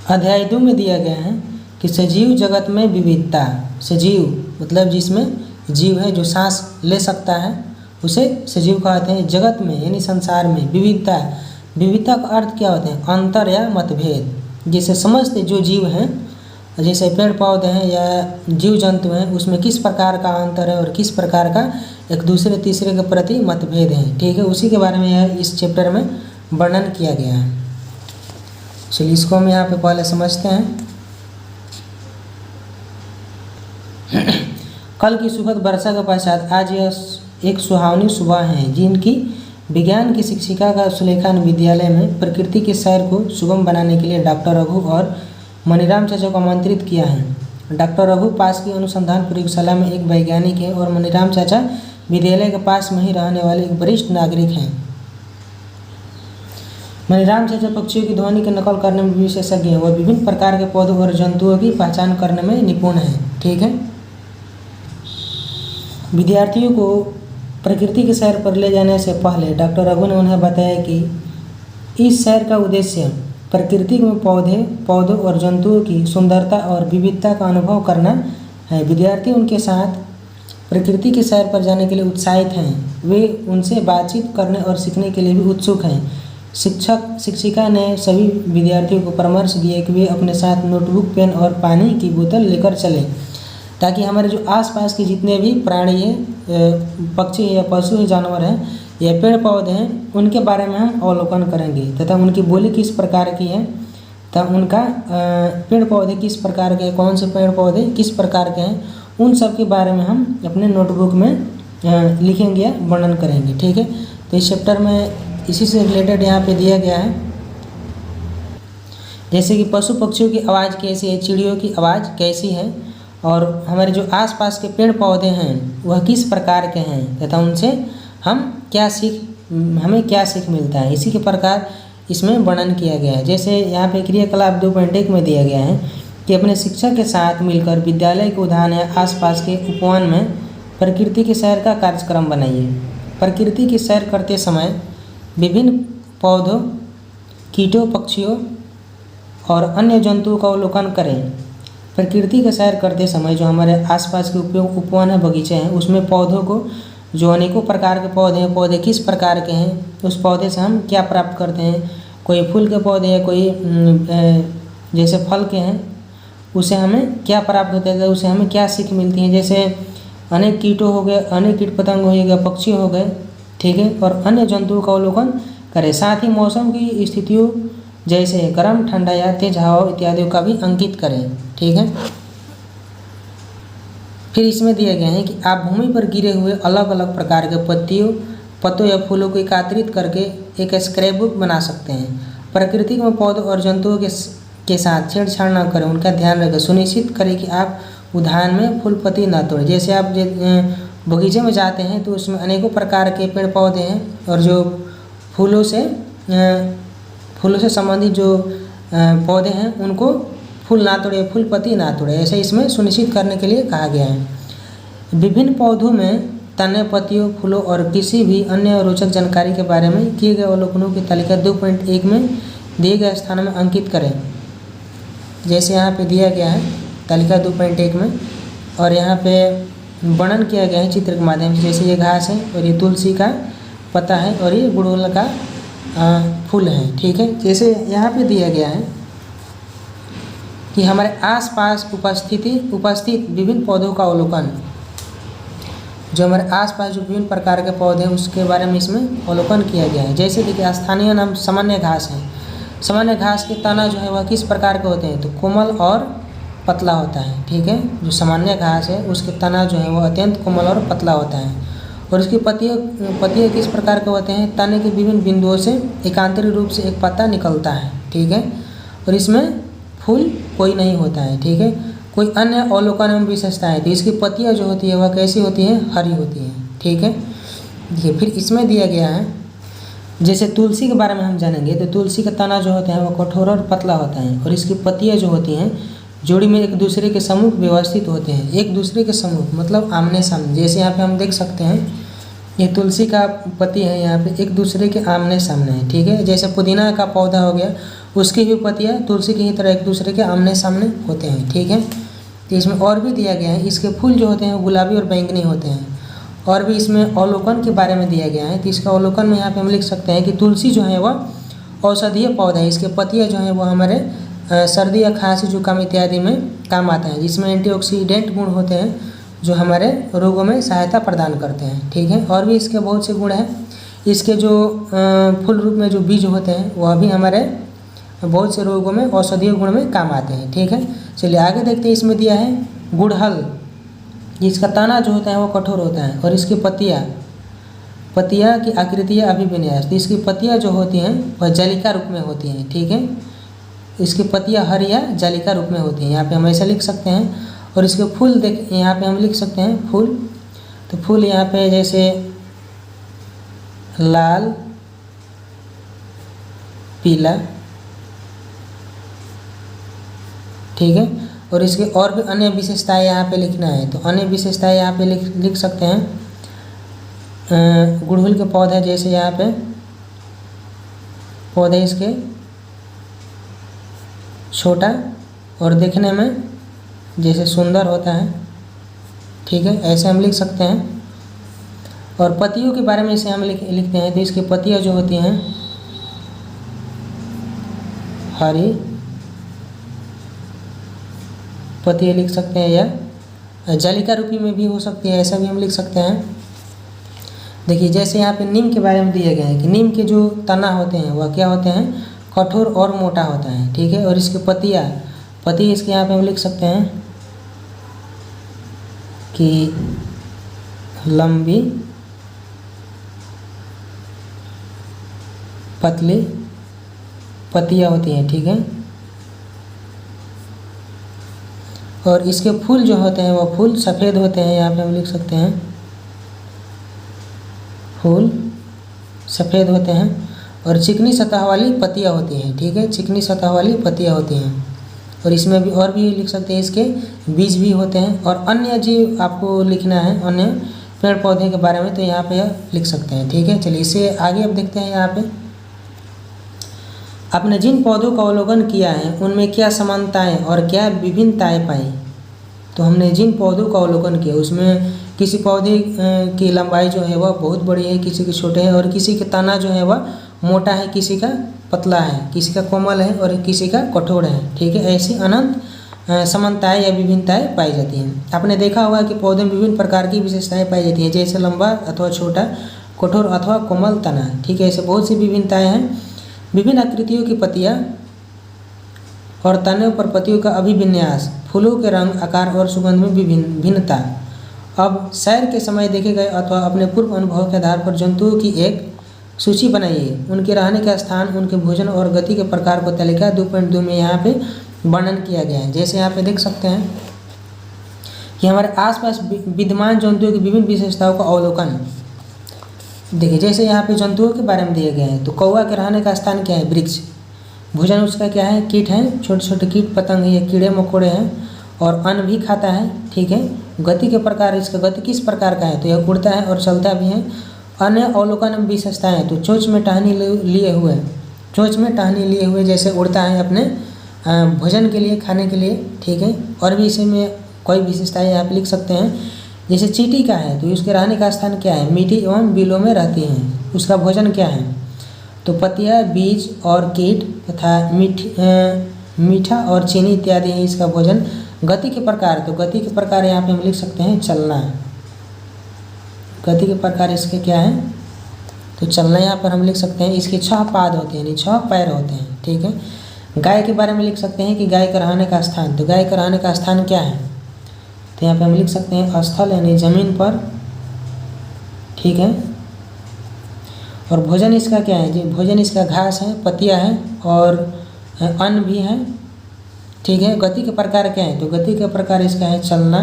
अध्याय 2 में दिया गया है कि सजीव जगत में विविधता। सजीव मतलब जिसमें जीव है, जो सांस ले सकता है, उसे सजीव कहते हैं। जगत में यानी संसार में विविधता। विविधता का अर्थ क्या होता है? अंतर या मतभेद। जैसे समस्त जो जीव हैं, जैसे पेड़ पौधे हैं या जीव जंतु हैं, उसमें किस प्रकार का अंतर है और किस प्रकार का एक दूसरे तीसरे के प्रति मतभेद है। ठीक है, उसी के बारे में यह इस चैप्टर में वर्णन किया गया है। चलिए इसको हम यहाँ पे पहले समझते हैं। कल की सुखद वर्षा के पश्चात आज यह एक सुहावनी सुबह है, जिनकी विज्ञान की शिक्षिका का सुलेखा विद्यालय में प्रकृति की सैर को सुगम बनाने के लिए डॉक्टर रघु और मनीराम चाचा को आमंत्रित किया है। डॉक्टर रघु पास की अनुसंधान प्रयोगशाला में एक वैज्ञानिक है और मनीराम चाचा विद्यालय के पास में ही रहने वाले एक वरिष्ठ नागरिक हैं। मनीराम चाचा पक्षियों की ध्वनि की नकल करने में विशेषज्ञ हैं। वह विभिन्न प्रकार के पौधों और जंतुओं की पहचान करने में निपुण हैं। ठीक है, विद्यार्थियों को प्रकृति की सैर पर ले जाने से पहले डॉक्टर रघु ने उन्हें बताया कि इस सैर का उद्देश्य प्रकृति में पौधों और जंतुओं की सुंदरता और विविधता का अनुभव करना है। विद्यार्थी उनके साथ प्रकृति की सैर पर जाने के लिए उत्साहित हैं। वे उनसे बातचीत करने और सीखने के लिए भी उत्सुक हैं। शिक्षिका ने सभी विद्यार्थियों को परामर्श दिया कि वे अपने साथ नोटबुक, पेन और पानी की बोतल लेकर चलें, ताकि हमारे जो आसपास के जितने भी प्राणी हैं, पक्षी या पशु जानवर हैं या पेड़ पौधे हैं, उनके बारे में हम अवलोकन करेंगे तथा उनकी बोली किस प्रकार की है, तथा उनका पेड़ पौधे किस प्रकार के हैं, कौन से पेड़ पौधे किस प्रकार के हैं, उन सब के बारे में हम अपने नोटबुक में लिखेंगे या वर्णन करेंगे। ठीक है, तो इस चैप्टर में इसी से रिलेटेड यहाँ पे दिया गया है, जैसे कि पशु पक्षियों की आवाज़ कैसी है, चिड़ियों की आवाज़ कैसी है, और हमारे जो आसपास के पेड़ पौधे हैं वह किस प्रकार के हैं, तथा उनसे हमें क्या सीख मिलता है। इसी के प्रकार इसमें वर्णन किया गया है। जैसे यहाँ पे क्रियाकलाप 2.1 में दिया गया है कि अपने शिक्षक के साथ मिलकर विद्यालय के उद्यान या आसपास के उपवन में प्रकृति की सैर का कार्यक्रम बनाइए। प्रकृति की सैर करते समय विभिन्न पौधों, कीटों, पक्षियों और अन्य जंतुओं का अवलोकन करें। प्रकृति का सैर करते समय जो हमारे आसपास के उपवन है, बगीचे हैं, उसमें पौधों को, जो अनेकों प्रकार के पौधे हैं, पौधे किस प्रकार के हैं, उस पौधे से हम क्या प्राप्त करते हैं। कोई फूल के पौधे या कोई जैसे फल के हैं, उसे हमें क्या प्राप्त होता है, उसे हमें क्या सीख मिलती है। जैसे अनेक कीटों हो गए, अनेक कीट पतंग हो गए, पक्षी हो गए, ठीक है, और अन्य जंतुओं का अवलोकन करें। साथ ही मौसम की स्थितियों जैसे गर्म, ठंडा या तेज हवा इत्यादि का भी अंकित करें। ठीक है, फिर इसमें दिया गया है कि आप भूमि पर गिरे हुए अलग अलग प्रकार के पत्तों या फूलों को एकत्रित करके एक स्क्रैपबुक बना सकते हैं। प्रकृति में पौधों और जंतुओं के साथ छेड़छाड़ न करें, उनका ध्यान रखें। सुनिश्चित करें कि आप उद्यान में फूल पत्ती न तोड़ें। जैसे आप बगीचे में जाते हैं तो उसमें अनेकों प्रकार के पेड़ पौधे हैं, और जो फूलों से संबंधित जो पौधे हैं उनको फूल ना तोड़े, फूल पत्ती ना तोड़े, ऐसे इसमें सुनिश्चित करने के लिए कहा गया है। विभिन्न पौधों में तने, पत्तियों, फूलों और किसी भी अन्य रोचक जानकारी के बारे में किए गए अवलोकनों की तालिका 2.1 में दिए गए स्थानों में अंकित करें। जैसे यहाँ पे दिया गया है तालिका 2.1 में, और यहाँ पे वर्णन किया गया है चित्र के माध्यम से। जैसे ये घास है और ये तुलसी का पत्ता है और ये गुड़हल का फूल है। ठीक है, जैसे यहाँ पे दिया गया है कि हमारे आसपास उपस्थित विभिन्न पौधों का अवलोकन, जो हमारे आसपास जो विभिन्न प्रकार के पौधे हैं उसके बारे में इसमें अवलोकन किया गया है। जैसे देखिए, स्थानीय नाम सामान्य घास है। सामान्य घास के तना जो है वह किस प्रकार के होते हैं, तो कोमल और पतला होता है। ठीक है, जो सामान्य घास है उसके तना जो है वह अत्यंत कोमल और पतला होता है, और इसकी पत्तियाँ किस प्रकार के होते हैं, तने के विभिन्न बिंदुओं से एकांतरिक रूप से एक पत्ता निकलता है। ठीक है, और इसमें फूल कोई नहीं होता है। ठीक है, कोई अन्य अवलोकन एवं विशेषता है, तो इसकी पत्तियाँ जो होती है वह कैसी होती हैं, हरी होती हैं। ठीक है, देखिए फिर इसमें दिया गया है, जैसे तुलसी के बारे में हम जानेंगे तो तुलसी का तना जो होता है वह कठोर और पतला होता है, और इसकी पत्तियाँ जो होती हैं जोड़ी में एक दूसरे के सम्मुख व्यवस्थित होते हैं। एक दूसरे के सम्मुख मतलब आमने सामने। जैसे यहाँ पे हम देख सकते हैं ये तुलसी का पत्ती है, यहाँ पे एक दूसरे के आमने सामने है। ठीक है, जैसे पुदीना का पौधा हो गया, उसकी भी पत्तियाँ तुलसी की ही तरह एक दूसरे के आमने सामने होते हैं, ठीक है। तो इसमें और भी दिया गया है, इसके फूल जो होते हैं वो गुलाबी और बैंगनी होते हैं। और भी इसमें अवलोकन के बारे में दिया गया है। तो इसका अवलोकन में यहाँ पे हम लिख सकते हैं कि तुलसी जो है वह औषधीय पौधा है। इसके पत्तियाँ जो हैं वो हमारे सर्दी या खांसी जुकाम इत्यादि में काम आता है, जिसमें एंटीऑक्सीडेंट गुण होते हैं जो हमारे रोगों में सहायता प्रदान करते हैं, ठीक है। और भी इसके बहुत से गुण हैं। इसके जो फूल रूप में जो बीज होते हैं वह भी हमारे बहुत से रोगों में औषधीय गुण में काम आते हैं, ठीक है। चलिए आगे देखते हैं। इसमें दिया है गुड़हल, जिसका तना जो होता है वो कठोर होता है और इसकी पत्तियाँ की आकृतियाँ अभिविन्यास, तो इसकी पत्तियाँ जो होती हैं वह जालिका रूप में होती हैं, ठीक है। इसकी पत्तियाँ हरी या जालिका रूप में होती हैं, यहाँ पे हम ऐसा लिख सकते हैं। और इसके फूल देख, यहाँ पे हम लिख सकते हैं फूल, तो फूल यहाँ पे जैसे लाल, पीला, ठीक है। और इसके और भी अन्य विशेषताएं यहाँ पे लिखना है, तो अन्य विशेषताएं यहाँ पे लिख सकते हैं। गुड़हल के पौधे जैसे यहाँ पे पौधे इसके छोटा और देखने में जैसे सुंदर होता है, ठीक है, ऐसे हम लिख सकते हैं। और पत्तियों के बारे में इसे हम लिखते हैं, तो इसकी पत्तियाँ जो होती हैं हरी पत्तियाँ लिख सकते हैं, या जालिका रूपी में भी हो सकती है, ऐसा भी हम लिख सकते हैं। देखिए जैसे यहाँ पे नीम के बारे में दिया गया है कि नीम के जो तना होते हैं वह क्या होते हैं, कठोर और मोटा होता है, ठीक है। और इसकी पत्ती इसके यहाँ पे हम लिख सकते हैं कि लंबी, पतली पत्तियाँ होती हैं, ठीक है। और इसके फूल जो होते हैं वह फूल सफ़ेद होते हैं, यहाँ पे हम लिख सकते हैं फूल सफ़ेद होते हैं। और चिकनी सतह वाली पत्तियाँ होती हैं, ठीक है, चिकनी सतह वाली पत्तियाँ होती हैं। और इसमें भी और भी लिख सकते हैं, इसके बीज भी होते हैं। और अन्य जो आपको लिखना है अन्य पेड़ पौधे के बारे में, तो यहाँ पे लिख सकते हैं, ठीक है। चलिए इसे आगे अब देखते हैं। यहाँ पे आपने जिन पौधों का अवलोकन किया है उनमें क्या समानताएं और क्या विभिन्नताएं पाई। तो हमने जिन पौधों का अवलोकन किया उसमें किसी पौधे की लंबाई जो है वह बहुत बड़ी है, किसी के छोटे है, और किसी के तना जो है वह मोटा है, किसी का पतला है, किसी का कोमल है और किसी का कठोर है, ठीक है। ऐसी अनंत समानताएं या विभिन्नताएं पाई जाती हैं। आपने देखा होगा कि पौधे में विभिन्न प्रकार की विशेषताएं पाई जाती हैं, जैसे लंबा अथवा छोटा, कठोर अथवा कोमल तना, ठीक है। ऐसे बहुत सी विभिन्नताएं हैं। विभिन्न आकृतियों की पत्तियाँ और तने पर पत्तियों का अभिविन्यास, फूलों के रंग, आकार और सुगंध में भिन्नता। अब सैर के समय देखे गए अथवा अपने पूर्व अनुभव के आधार पर जंतुओं की एक सूची बनाइए। उनके रहने का स्थान, उनके भोजन और गति के प्रकार को तालिका 2.2 में यहाँ पे वर्णन किया गया है। जैसे यहाँ पे देख सकते हैं कि हमारे आसपास विद्यमान जंतुओं की विभिन्न विशेषताओं का अवलोकन। देखिए जैसे यहाँ पे जंतुओं के बारे में दिए गए हैं, तो कौवा के रहने का स्थान क्या है, वृक्ष। भोजन उसका क्या है, कीट हैं, छोटे छोटे कीट पतंग है, कीड़े मकोड़े हैं, और अन्न भी खाता है, ठीक है। गति के प्रकार, इसका गति किस प्रकार का है, तो यह उड़ता है और चलता भी है। अन्य अवलोकन विशेषताएँ, तो चोंच में टहनी लिए हुए जैसे उड़ता है अपने भोजन के लिए, खाने के लिए, ठीक है। और भी इसमें कोई विशेषताएँ यहाँ पे लिख सकते हैं। जैसे चींटी का है, तो उसके रहने का स्थान क्या है, मिट्टी एवं बिलों में रहती हैं। उसका भोजन क्या है, तो पत्तियाँ, बीज और कीट तथा मीठा और चीनी इत्यादि है इसका भोजन। गति के प्रकार, तो गति के प्रकार यहाँ पे हम लिख सकते हैं चलना। गति के प्रकार इसके क्या है, तो चलना यहाँ पर हम लिख सकते हैं। इसके 6 पाद होते हैं, यानी 6 पैर होते हैं, ठीक है। गाय के बारे में लिख सकते हैं कि गाय का रहने का स्थान, तो गाय का रहने का स्थान क्या है, तो यहाँ पे हम लिख सकते हैं स्थल, यानी जमीन पर, ठीक है। और भोजन इसका क्या है जी, भोजन इसका घास है, पत्तियाँ हैं और अन्न भी है, ठीक है। गति के प्रकार क्या है, तो गति का प्रकार इसका है चलना।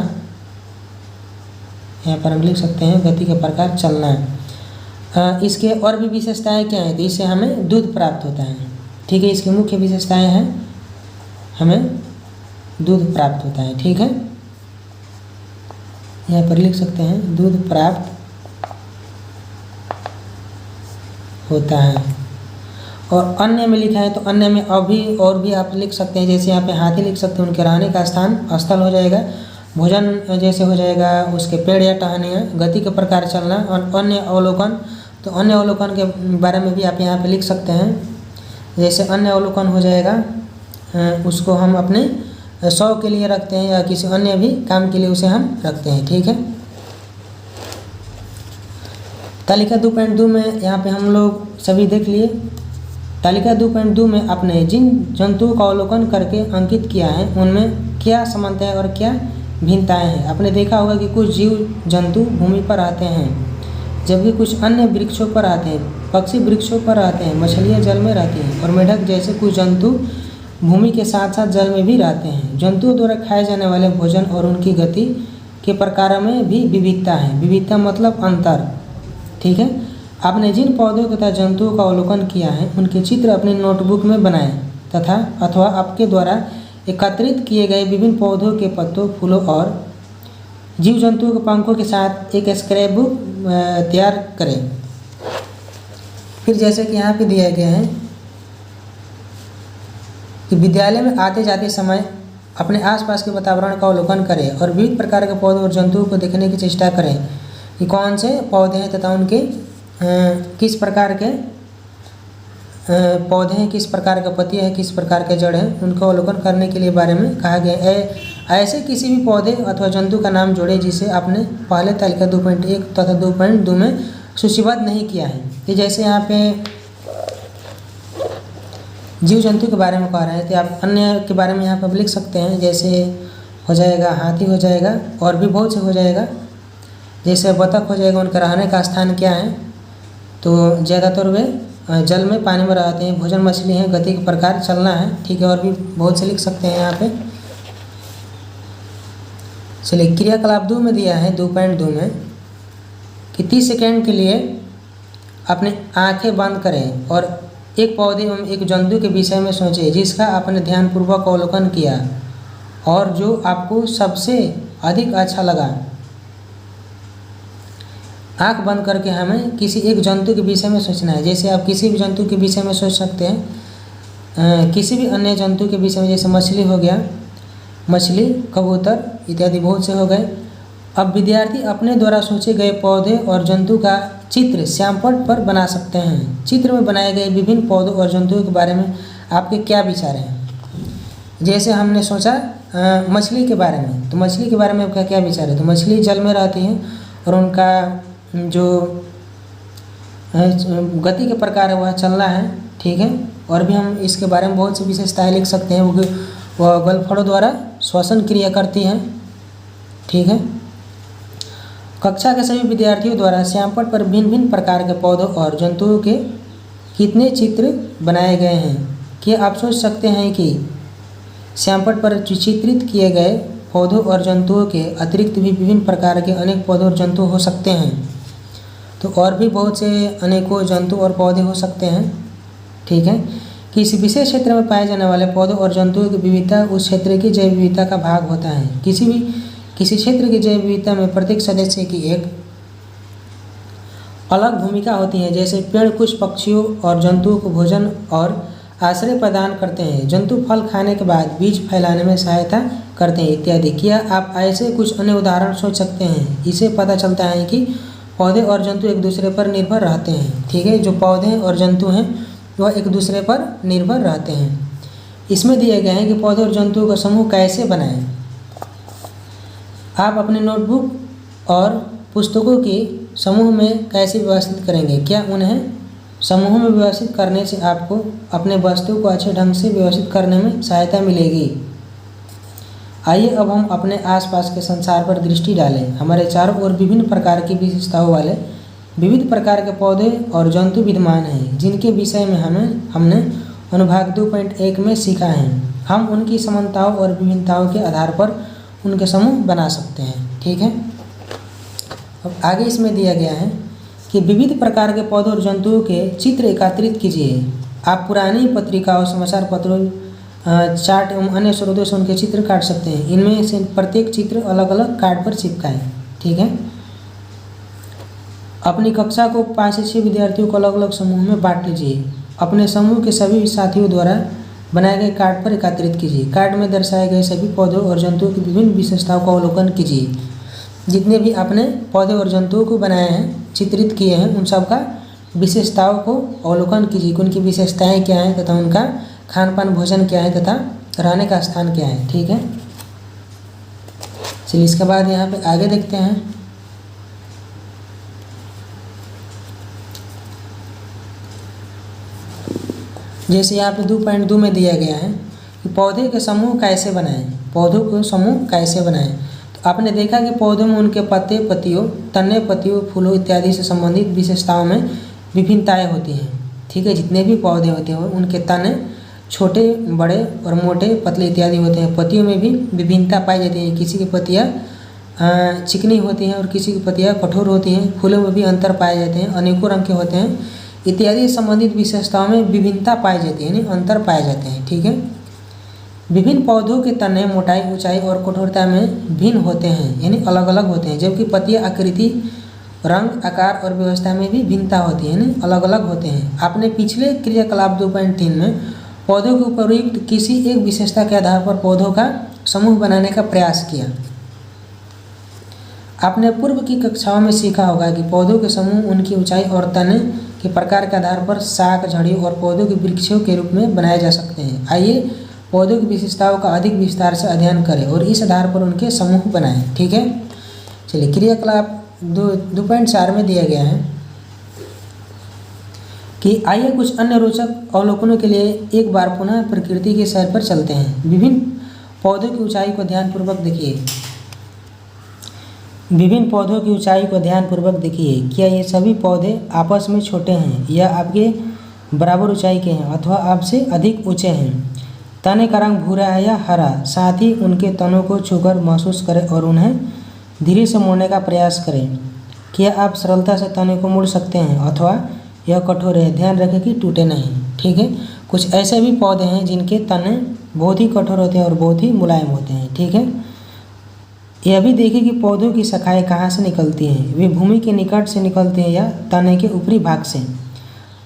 यहाँ पर हम लिख सकते हैं गति का प्रकार चलना है। इसके और भी विशेषताएं क्या हैं, तो इससे हमें दूध प्राप्त होता है, ठीक है। इसकी मुख्य विशेषताएं हैं, हमें दूध प्राप्त होता है, ठीक है। यहाँ पर लिख सकते हैं दूध प्राप्त होता है। और अन्य में लिखा है तो अन्य में अभी और भी आप लिख सकते हैं, जैसे यहाँ पे हाथी लिख सकते हैं, उनके रहने का स्थान स्थल हो जाएगा, भोजन जैसे हो जाएगा उसके पेड़ या टहनियाँ, गति के प्रकार चलना, और अन्य अवलोकन तो अन्य अवलोकन के बारे में भी आप यहाँ पे लिख सकते हैं। जैसे अन्य अवलोकन हो जाएगा उसको हम अपने 100 के लिए रखते हैं या किसी अन्य भी काम के लिए उसे हम रखते हैं। ठीक है, तालिका 2.2 में यहाँ पे हम लोग सभी देख लिए। तालिका 2.2 में आपने जिन जंतुओं का अवलोकन करके अंकित किया है उनमें क्या समानताएं और क्या भिन्नताएं हैं। आपने देखा होगा कि कुछ जीव जंतु भूमि पर आते हैं जबकि कुछ अन्य वृक्षों पर आते हैं, पक्षी वृक्षों पर आते हैं, मछलियाँ जल में रहती हैं और मेढक जैसे कुछ जंतु भूमि के साथ साथ जल में भी रहते हैं। जंतुओं द्वारा खाए जाने वाले भोजन और उनकी गति के प्रकारों में भी विविधता है। विविधता मतलब अंतर। ठीक है, आपने जिन पौधों तथा जंतुओं का अवलोकन किया है उनके चित्र अपनी नोटबुक में बनाएं तथा अथवा आपके द्वारा एकत्रित किए गए विभिन्न पौधों के पत्तों, फूलों और जीव जंतुओं के पंखों के साथ एक स्क्रैप बुक तैयार करें। फिर जैसे कि यहाँ पे दिया गया है कि विद्यालय में आते जाते समय अपने आसपास के वातावरण का अवलोकन करें और विविध प्रकार के पौधों और जंतुओं को देखने की चेष्टा करें कि कौन से पौधे हैं तथा उनके किस प्रकार के पौधे हैं, किस प्रकार का पत्ती है, किस प्रकार के जड़ हैं, उनको अवलोकन करने के लिए बारे में कहा गया है। ऐसे किसी भी पौधे अथवा जंतु का नाम जोड़े जिसे आपने पहले तालिका 2.1 तथा 2.2 में सूचीबद्ध नहीं किया है। तो जैसे यहाँ पे जीव जंतु के बारे में कह रहे हैं तो आप अन्य के बारे में यहाँ पर लिख सकते हैं। जैसे हो जाएगा हाथी हो जाएगा और भी बहुत से हो जाएगा। जैसे बतख हो जाएगा, उनका रहने का स्थान क्या है तो ज़्यादातर वे जल में पानी में रहते हैं। भोजन मछली है, गति के प्रकार चलना है। ठीक है, और भी बहुत से लिख सकते हैं यहाँ पे। चलिए क्रियाकलाप 2 में दिया है 2.2 में कि 30 सेकेंड के लिए अपने आंखें बंद करें और एक पौधे एवं एक जंतु के विषय में सोचें जिसका आपने ध्यानपूर्वक अवलोकन किया और जो आपको सबसे अधिक अच्छा लगा। आंख बंद करके हमें किसी एक जंतु के विषय में सोचना है। जैसे आप किसी भी जंतु के विषय में सोच सकते हैं, किसी भी अन्य जंतु के विषय में, जैसे मछली हो गया, मछली, कबूतर इत्यादि बहुत से हो गए। अब विद्यार्थी अपने द्वारा सोचे गए पौधे और जंतु का चित्र श्यामपट्ट पर बना सकते हैं। चित्र में बनाए गए विभिन्न पौधों और जंतुओं के बारे में आपके क्या विचार हैं। जैसे हमने सोचा मछली के बारे में, तो मछली के बारे में आपका क्या विचार है। तो मछली जल में रहती हैं और उनका जो गति के प्रकार है वह चलना है। ठीक है, और भी हम इसके बारे में बहुत सी विशेषताएं लिख सकते हैं। वह गलफड़ों द्वारा श्वसन क्रिया करती हैं। ठीक है, कक्षा के सभी विद्यार्थियों द्वारा श्यामपट्ट पर भिन्न भिन्न प्रकार के पौधों और जंतुओं के कितने चित्र बनाए गए हैं। क्या आप सोच सकते हैं कि श्यामपट्ट पर चित्रित किए गए पौधों और जंतुओं के अतिरिक्त भी विभिन्न प्रकार के अनेक पौधे और जंतु हो सकते हैं। तो और भी बहुत से अनेकों जंतु और पौधे हो सकते हैं। ठीक है, किसी विशेष क्षेत्र में पाए जाने वाले पौधों और जंतुओं की विविधता उस क्षेत्र की जैव विविधता का भाग होता है। किसी क्षेत्र की जैव विविधता में प्रत्येक सदस्य की एक अलग भूमिका होती है। जैसे पेड़ कुछ पक्षियों और जंतुओं को भोजन और आश्रय प्रदान करते हैं, जंतु फल खाने के बाद बीज फैलाने में सहायता करते हैं इत्यादि। क्या आप ऐसे कुछ अन्य उदाहरण सोच सकते हैं। इससे पता चलता है कि पौधे और जंतु एक दूसरे पर निर्भर रहते हैं। ठीक है, जो पौधे और जंतु हैं वह एक दूसरे पर निर्भर रहते हैं। इसमें दिए गए हैं कि पौधे और जंतुओं का समूह कैसे बनाएं। आप अपने नोटबुक और पुस्तकों के समूह में कैसे व्यवस्थित करेंगे। क्या उन्हें समूह में व्यवस्थित करने से आपको अपने वस्तु को अच्छे ढंग से व्यवस्थित करने में सहायता मिलेगी। आइए अब हम अपने आसपास के संसार पर दृष्टि डालें। हमारे चारों ओर विभिन्न प्रकार की विशेषताओं वाले विविध प्रकार के पौधे और जंतु विद्यमान हैं जिनके विषय में हमने अनुभाग 2.1 में सीखा है। हम उनकी समानताओं और विभिन्नताओं के आधार पर उनके समूह बना सकते हैं। ठीक है, अब आगे इसमें दिया गया है कि विविध प्रकार के पौधों और जंतुओं के चित्र एकत्रित कीजिए। आप पुरानी पत्रिकाओं, समाचार पत्रों, चार्ट एवं अन्य स्रोतों से उनके चित्र काट सकते हैं। इनमें से प्रत्येक चित्र अलग अलग कार्ड पर चिपकाएं। ठीक है, अपनी कक्षा को 5 से 6 विद्यार्थियों को अलग अलग समूह में बांट लीजिए। अपने समूह के सभी साथियों द्वारा बनाए गए कार्ड पर एकत्रित कीजिए। कार्ड में दर्शाए गए सभी पौधों और जंतुओं की विभिन्न विशेषताओं का अवलोकन कीजिए। जितने भी आपने पौधे और जंतुओं को बनाए हैं, चित्रित किए हैं, उन सब का विशेषताओं को अवलोकन कीजिए कि उनकी विशेषताएं क्या हैं तथा उनका खान पान भोजन क्या है तथा रहने का स्थान क्या है। ठीक है, चलिए इसके बाद यहाँ पे आगे देखते हैं। जैसे यहाँ पे 2.2 में दिया गया है कि पौधे के समूह कैसे बनाएं, पौधों के समूह कैसे बनाएं। तो आपने देखा कि पौधों में उनके पत्ते, पत्तियों, तने, पत्तियों, फूलों इत्यादि से संबंधित विशेषताओं में विभिन्नताएं होती हैं। ठीक है, जितने भी पौधे होते हैं उनके तने छोटे, बड़े और मोटे, पतले इत्यादि होते हैं। पत्तियों में भी विभिन्नता पाई जाती है। किसी की पत्तियाँ चिकनी होती हैं और किसी की पत्तियाँ कठोर होती हैं। फूलों में भी अंतर पाए जाते हैं, अनेकों रंग के होते हैं इत्यादि संबंधित विशेषताओं में विभिन्नता पाई जाती है, यानी अंतर पाए जाते हैं। ठीक है, विभिन्न पौधों के तने मोटाई, ऊंचाई और कठोरता में भिन्न होते हैं, यानी अलग अलग होते हैं। जबकि पत्तियाँ आकृति, रंग, आकार और व्यवस्था में भी भिन्नता होती है, यानी अलग अलग होते हैं। आपने पिछले क्रियाकलाप 2.3 में पौधों के उपयुक्त किसी एक विशेषता के आधार पर पौधों का समूह बनाने का प्रयास किया। आपने पूर्व की कक्षाओं में सीखा होगा कि पौधों के समूह उनकी ऊंचाई और तने के प्रकार के आधार पर शाख, झड़ियों और पौधों के वृक्षों के रूप में बनाए जा सकते हैं। आइए पौधों की विशेषताओं का अधिक विस्तार से अध्ययन करें और इस आधार पर उनके समूह बनाएं। ठीक है, चलिए क्रियाकलाप 2.4 में दिया गया है कि आइए कुछ अन्य रोचक अवलोकनों के लिए एक बार पुनः प्रकृति के सैर पर चलते हैं। विभिन्न पौधों की ऊंचाई को ध्यानपूर्वक देखिए। विभिन्न पौधों की ऊंचाई को ध्यानपूर्वक देखिए। क्या ये सभी पौधे आपस में छोटे हैं या आपके बराबर ऊंचाई के हैं अथवा आपसे अधिक ऊंचे हैं? तने का रंग भूरा है या हरा? साथ ही उनके तनों को छूकर महसूस करें और उन्हें धीरे से मोड़ने का प्रयास करें। क्या आप सरलता से तने को मोड़ सकते हैं अथवा यह कठोर है? ध्यान रखें कि टूटे नहीं। ठीक है, कुछ ऐसे भी पौधे हैं जिनके तने बहुत ही कठोर होते हैं और बहुत ही मुलायम होते हैं। ठीक है, यह भी देखें कि पौधों की शाखाएं कहाँ से निकलती हैं। वे भूमि के निकट से निकलती हैं या तने के ऊपरी भाग से।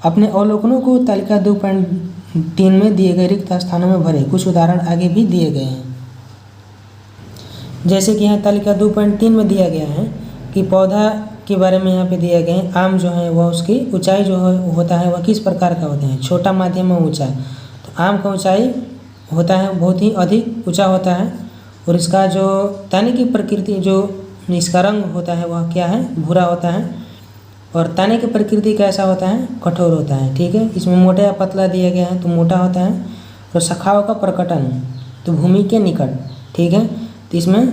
अपने अवलोकनों को तालिका 2.3 में दिए गए रिक्त स्थानों में भरें। कुछ उदाहरण आगे भी दिए गए हैं। जैसे कि यहाँ तालिका 2.3 में दिया गया है कि पौधा के बारे में यहाँ पे दिया गया है। आम जो है वह उसकी ऊंचाई जो होता है वह किस प्रकार का होता है? छोटा, माध्यम और ऊंचा। तो आम का ऊंचाई होता है बहुत ही अधिक ऊंचा होता है और इसका जो तने की प्रकृति, जो इसका रंग होता है वह क्या है? भूरा होता है। और तने की प्रकृति कैसा होता है? कठोर होता है। ठीक है, इसमें मोटा या पतला दिया गया है तो मोटा होता है। और शाखाओं का प्रकटन तो भूमि के निकट। ठीक है, तो इसमें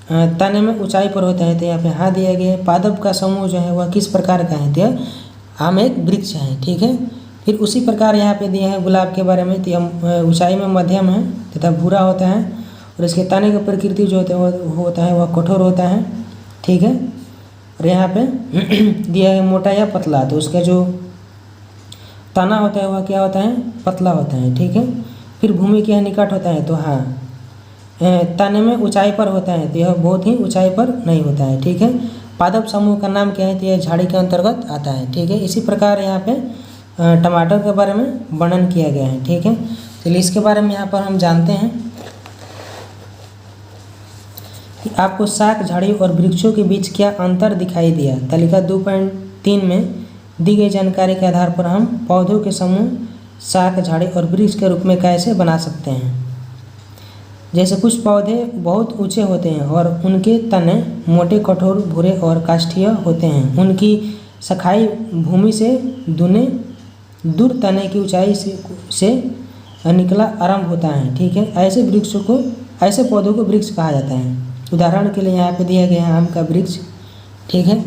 तने में ऊंचाई पर होता है। तो यहाँ पे हाँ दिया गया है। पादप का समूह जो है वह किस प्रकार का है? तो आम एक वृक्ष है। ठीक है, फिर उसी प्रकार यहाँ पे दिया है गुलाब के बारे में। तो ऊंचाई में मध्यम है तथा भूरा होता है और इसके तने की प्रकृति जो होता है वह कठोर होता है। ठीक है, और यहाँ पे दिया है मोटा या पतला। तो उसका जो तना होता है वह क्या होता है? पतला होता है। ठीक है, फिर भूमि के निकट होता है तो हाँ तने में ऊंचाई पर होता है तो यह बहुत ही ऊंचाई पर नहीं होता है। ठीक है, पादप समूह का नाम क्या है? तो यह झाड़ी के अंतर्गत आता है। ठीक है, इसी प्रकार यहाँ पे टमाटर के बारे में वर्णन किया गया है। ठीक है, चलिए इसके बारे में यहाँ पर हम जानते हैं कि आपको शाख, झाड़ी और वृक्षों के बीच क्या अंतर दिखाई दिया। तालिका 2.3 में दी गई जानकारी के आधार पर हम पौधों के समूह शाख, झाड़ी और वृक्ष के रूप में कैसे बना सकते हैं। जैसे कुछ पौधे बहुत ऊंचे होते हैं और उनके तने मोटे, कठोर, भूरे और काष्ठीय होते हैं। उनकी शाखाएं भूमि से दूर तने की ऊंचाई से निकला आरंभ होता है। ठीक है, ऐसे पौधों को वृक्ष कहा जाता है। उदाहरण के लिए यहाँ पे दिया गया है आम का वृक्ष। ठीक है,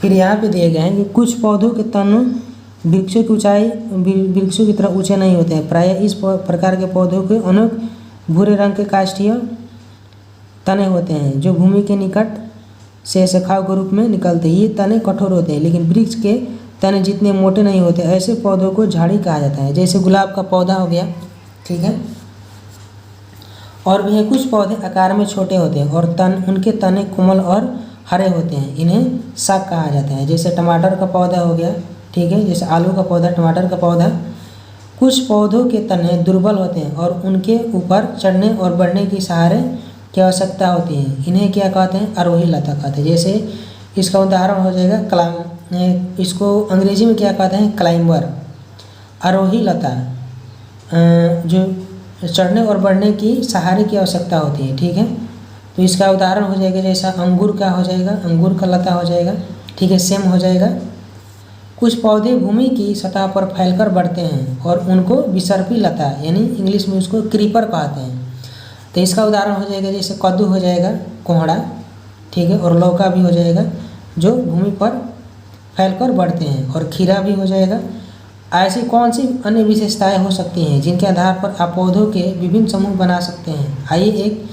फिर यहाँ पे दिए गए हैं कि कुछ पौधों के तने वृक्षों की ऊंचाई वृक्षों की तरह ऊंचे नहीं होते हैं। प्रायः इस प्रकार के पौधों के अनेक भूरे रंग के काष्ठीय तने होते हैं जो भूमि के निकट से शाखाओं के रूप में निकलते हैं। ये तने कठोर होते हैं लेकिन वृक्ष के तने जितने मोटे नहीं होते। ऐसे पौधों को झाड़ी कहा जाता है। जैसे गुलाब का पौधा हो गया। ठीक है, और भी कुछ पौधे आकार में छोटे होते हैं और उनके तने कोमल और हरे होते हैं, इन्हें शाक कहा जाता है। जैसे टमाटर का पौधा हो गया, ठीक है, जैसे आलू का पौधा, टमाटर का पौधा। कुछ पौधों के तने दुर्बल होते हैं और उनके ऊपर चढ़ने और बढ़ने की सहारे की आवश्यकता होती है, इन्हें क्या कहते हैं? आरोही लता कहते हैं। जैसे इसका उदाहरण हो जाएगा इसको अंग्रेजी में क्या कहते हैं? क्लाइंबर। आरोही लता जो चढ़ने और बढ़ने की सहारे की आवश्यकता होती है, ठीक है। तो इसका उदाहरण हो जाएगा जैसा अंगूर का हो जाएगा, अंगूर का लता हो जाएगा, ठीक है, सेम हो जाएगा। कुछ पौधे भूमि की सतह पर फैलकर बढ़ते हैं और उनको विसर्पी लता यानी इंग्लिश में उसको क्रीपर कहते हैं। तो इसका उदाहरण हो जाएगा जैसे कद्दू हो जाएगा, कोहड़ा, ठीक है, और लौका भी हो जाएगा जो भूमि पर फैलकर बढ़ते हैं, और खीरा भी हो जाएगा। ऐसी कौन सी अन्य विशेषताएं हो सकती हैं जिनके आधार पर आप पौधों के विभिन्न समूह बना सकते हैं? आइए एक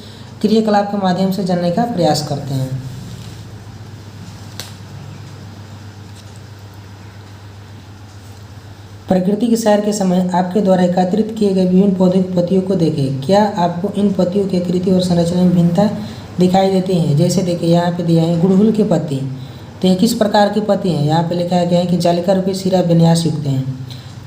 क्रियाकलाप के माध्यम से जानने का प्रयास करते हैं। प्रकृति की सैर के समय आपके द्वारा एकत्रित किए गए विभिन्न पौधों की पत्तियों को देखें। क्या आपको इन पत्तियों की आकृति और संरचना में भिन्नता दिखाई देती है? जैसे देखिए यहाँ पे दिया है गुड़हल की पत्ती, तो ये किस प्रकार की पत्ती है? यहाँ पे लिखा गया है कि जालिका रूपी सिरा विन्यास युक्त हैं।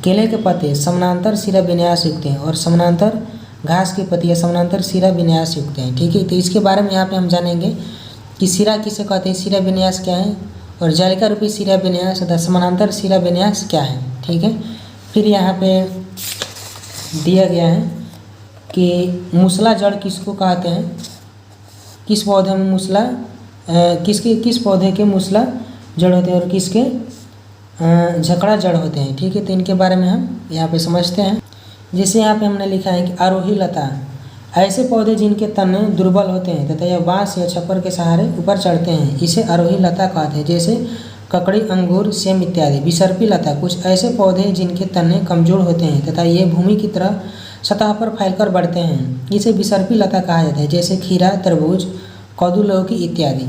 केले के पत्ते समानांतर सिरा विन्यास युक्त हैं और समानांतर घास की पत्तियाँ समानांतर सिरा विन्यास युक्त हैं, ठीक है। तो इसके बारे में यहाँ पे हम जानेंगे कि सिरा किसे कहते हैं, सिरा विन्यास क्या है, और जालिका रूपी सिरा विन्यास तथा समानांतर सिरा विन्यास क्या है, ठीक है। फिर यहाँ पे दिया गया है कि मूसला जड़ किसको कहते हैं, किस पौधे में मूसला किस पौधे के मूसला जड़ होते हैं और किसके झकड़ा जड़ होते हैं, ठीक है। तो इनके बारे में हम यहाँ पे समझते हैं। जैसे यहाँ पे हमने लिखा है कि आरोही लता, ऐसे पौधे जिनके तने दुर्बल होते हैं तथा यह बांस या छप्पर के सहारे ऊपर चढ़ते हैं, इसे आरोही लता कहते हैं। जैसे ककड़ी, अंगूर, सेम इत्यादि। विसर्पी लता, कुछ ऐसे पौधे जिनके तने कमजोर होते हैं तथा ये भूमि की तरह सतह पर फैलकर बढ़ते हैं, इसे विसर्पी लता कहा जाता है। जैसे खीरा, तरबूज, कद्दू, लौकी इत्यादि।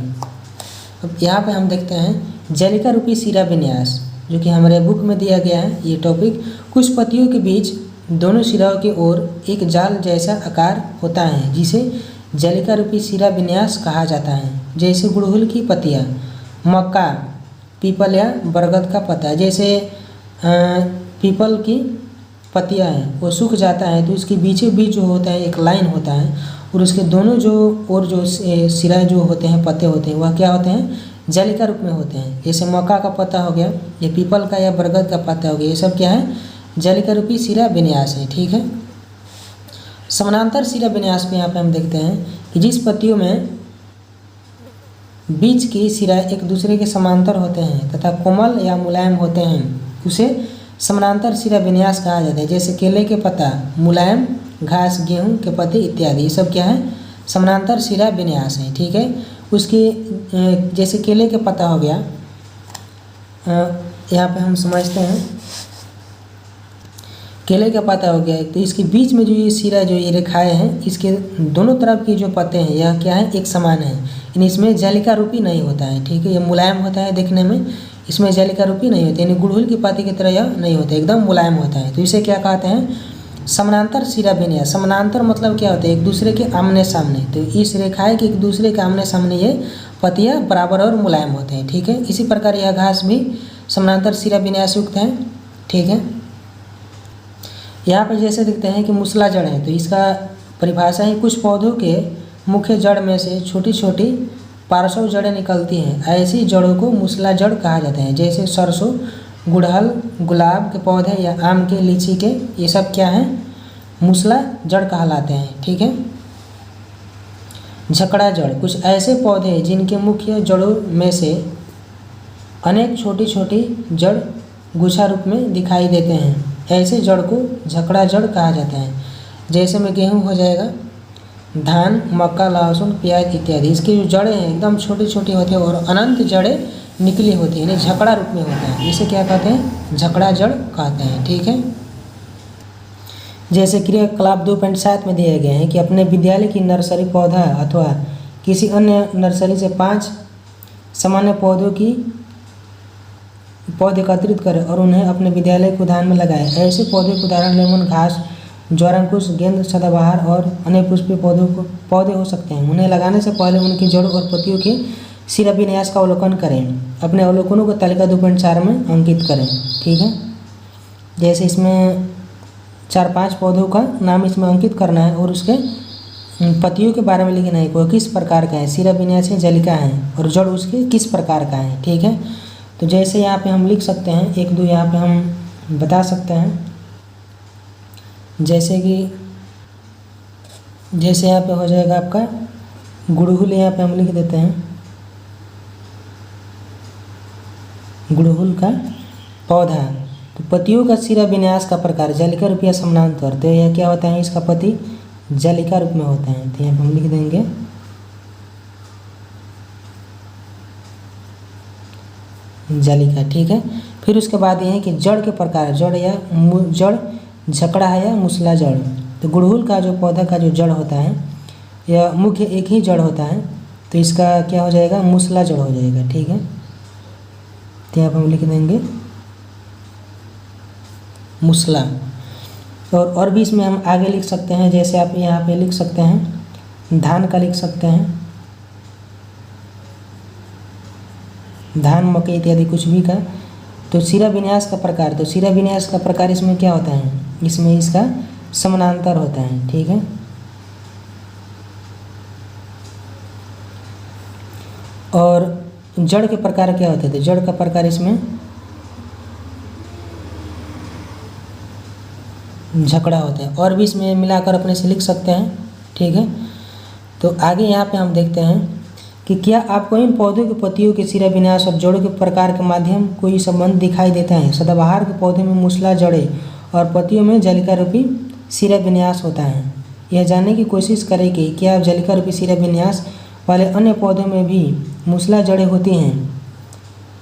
अब यहाँ पे हम देखते हैं जालिका रूपी सिरा विन्यास, जो कि हमारे बुक में दिया गया है ये टॉपिक। कुछ पत्तियों के बीच दोनों सिराओं की ओर एक जाल जैसा आकार होता है जिसे जालिका रूपी सिरा विन्यास कहा जाता है। जैसे गुड़हल की पत्तियाँ, मक्का, पीपल या बरगद का पत्ता। जैसे पीपल की पत्तियाँ हैं वो सूख जाता है तो इसके बीचों बीच जो होता है एक लाइन होता है, और उसके दोनों जो सिरा जो होते हैं, पत्ते होते हैं, वह क्या होते हैं? जालिका रूप में होते हैं। जैसे मक्का का पत्ता हो गया, ये पीपल का या बरगद का पत्ता हो गया, ये सब क्या है? जालिका रूपी सिरा विन्यास है, ठीक है। समानांतर सिरा विन्यास में यहाँ पे हम देखते हैं कि जिस पत्तियों में बीच की सिरा एक दूसरे के समांतर होते हैं तथा कोमल या मुलायम होते हैं, उसे समानांतर सिरा विन्यास कहा जाता है। जैसे केले के पत्ता, मुलायम घास, गेहूं के पत्ते इत्यादि, ये सब क्या है? समानांतर सिरा विन्यास है, ठीक है। उसके जैसे केले के पत्ता हो गया, यहाँ पे हम समझते हैं केले का पत्ता हो गया, तो इसके बीच में जो ये सिरा जो ये रेखाएं हैं, इसके दोनों तरफ की जो पत्ते हैं यह क्या है? एक समान है, यानी इसमें जालिका रूपी नहीं होता है, ठीक है। ये मुलायम होता है देखने में, इसमें जालिका रूपी नहीं होती, यानी गुड़हल की पत्ती की तरह यह नहीं होता, एकदम मुलायम होता है। तो इसे क्या कहते हैं? समानांतर सिरा विन्यास। समानांतर मतलब क्या होता है? एक दूसरे के आमने सामने। तो इस रेखाएं के एक दूसरे के आमने सामने ये पत्तियाँ बराबर और मुलायम होते हैं, ठीक है। इसी प्रकार यह घास भी समानांतर सिरा विन्यास युक्त है, ठीक है। यहाँ पर जैसे देखते हैं कि मूसला जड़ है, तो इसका परिभाषा है कुछ पौधों के मुख्य जड़ में से छोटी छोटी पार्श्व जड़ें निकलती हैं, ऐसी जड़ों को मूसला जड़ कहा जाता है। जैसे सरसों, गुड़हल, गुलाब के पौधे या आम के, लीची के, ये सब क्या हैं? मूसला जड़ कहलाते हैं, ठीक है। झकड़ा जड़, कुछ ऐसे पौधे जिनके मुख्य जड़ों में से अनेक छोटी छोटी जड़ गुच्छा रूप में दिखाई देते हैं, ऐसे जड़ को झकड़ा जड़ कहा जाता है। जैसे में गेहूँ हो जाएगा, धान, मक्का, लहसुन, प्याज इत्यादि, इसकी जो जड़ें हैं एकदम छोटी छोटी होती हैं और अनंत जड़ें निकली होती है, यानी झकड़ा रूप में होता है, इसे क्या कहते हैं? झकड़ा जड़ कहते हैं, ठीक है। जैसे क्रियाकलाप 2.7 में दिया गया है कि अपने विद्यालय की नर्सरी पौधा अथवा किसी अन्य नर्सरी से 5 सामान्य पौधे एकत्रित करें और उन्हें अपने विद्यालय के उद्यान में लगाएं। ऐसे पौधे के उदाहरण लेमन घास, ज्वारंकुश, गेंद, सदाबहार और अन्य पुष्पीय पौधे हो सकते हैं। उन्हें लगाने से पहले उनकी जड़ और पत्तियों की शिलान्यास का अवलोकन करें। अपने अवलोकनों को तालिका 2.4 में अंकित करें। ठीक है, जैसे इसमें 4-5 पौधों का नाम इसमें अंकित करना है और उसके पत्तियों के बारे में लिखना है, वो किस प्रकार का है, शिलान्यास है, जलिका है, और जड़ उसके किस प्रकार का है। ठीक है, तो जैसे यहाँ पे हम लिख सकते हैं, 1-2 यहाँ पे हम बता सकते हैं। जैसे यहाँ पे हो जाएगा आपका गुड़हुल, यहाँ पे हम लिख देते हैं गुड़हुल का पौधा। तो पतियों का शिलान्यास का प्रकार जालिका रूप या समानांतर, तो यह क्या होता है, इसका पति जालिका रूप में होता है। तो यहाँ पे हम लिख देंगे जालिका। ठीक है, फिर उसके बाद ये है कि जड़ के प्रकार, जड़ झकड़ा है या मूसला जड़। तो गुड़हुल का जो पौधा का जो जड़ होता है, यह मुख्य एक ही जड़ होता है, तो इसका क्या हो जाएगा, मूसला जड़ हो जाएगा। ठीक है, तो यहाँ पर हम लिख देंगे मूसला। और भी इसमें हम आगे लिख सकते हैं, जैसे आप यहाँ पे लिख सकते हैं धान का, लिख सकते हैं धान, मकई इत्यादि कुछ भी का। तो शिलान्यास का प्रकार, तो शिलान्यास का प्रकार इसमें क्या होता है, इसमें इसका समानांतर होता है। ठीक है, और जड़ के प्रकार क्या होते थे, जड़ का प्रकार इसमें झकड़ा होता है। और भी इसमें मिलाकर अपने से लिख सकते हैं। ठीक है, तो आगे यहाँ पे हम देखते हैं कि क्या आपको इन पौधों के पत्तियों के शिलान्यास और जड़ों के प्रकार के माध्यम कोई संबंध दिखाई देता है। सदाबहार के पौधे में मूसला जड़ें और पत्तियों में जालिका रूपी शिलान्यास होता है। यह जानने की कोशिश करें कि क्या आप जालिका रूपी शिलान्यास वाले अन्य पौधों में भी मूसला जड़ें होती हैं।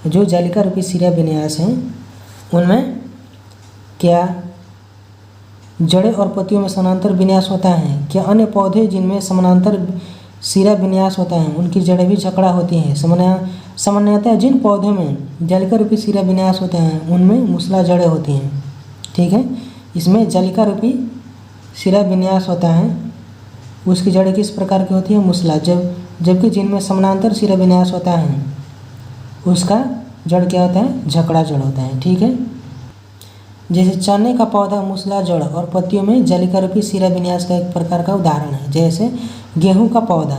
जो जालिका रूपी शिलान्यास हैं उनमें क्या जड़ें और पत्तियों में समानांतर विन्यास होता है। क्या अन्य पौधे जिनमें समानांतर शिलान्यास होता है उनकी जड़ें भी झकड़ा होती हैं। सामान्यतः जिन पौधों में जालिका रूपी शिलान्यास होते हैं उनमें मूसला जड़ें होती हैं। ठीक है, इसमें जालिका रूपी शिलान्यास होता है, उसकी जड़ें किस प्रकार की होती है, मूसला। जबकि जिनमें समानांतर शिलान्यास होता है उसका जड़ क्या होता है, झकड़ा जड़ होता है। ठीक है, जैसे चने का पौधा मूसला जड़ और पत्तियों में जालिका रूपी शिलान्यास का एक प्रकार का उदाहरण है। जैसे गेहूं का पौधा,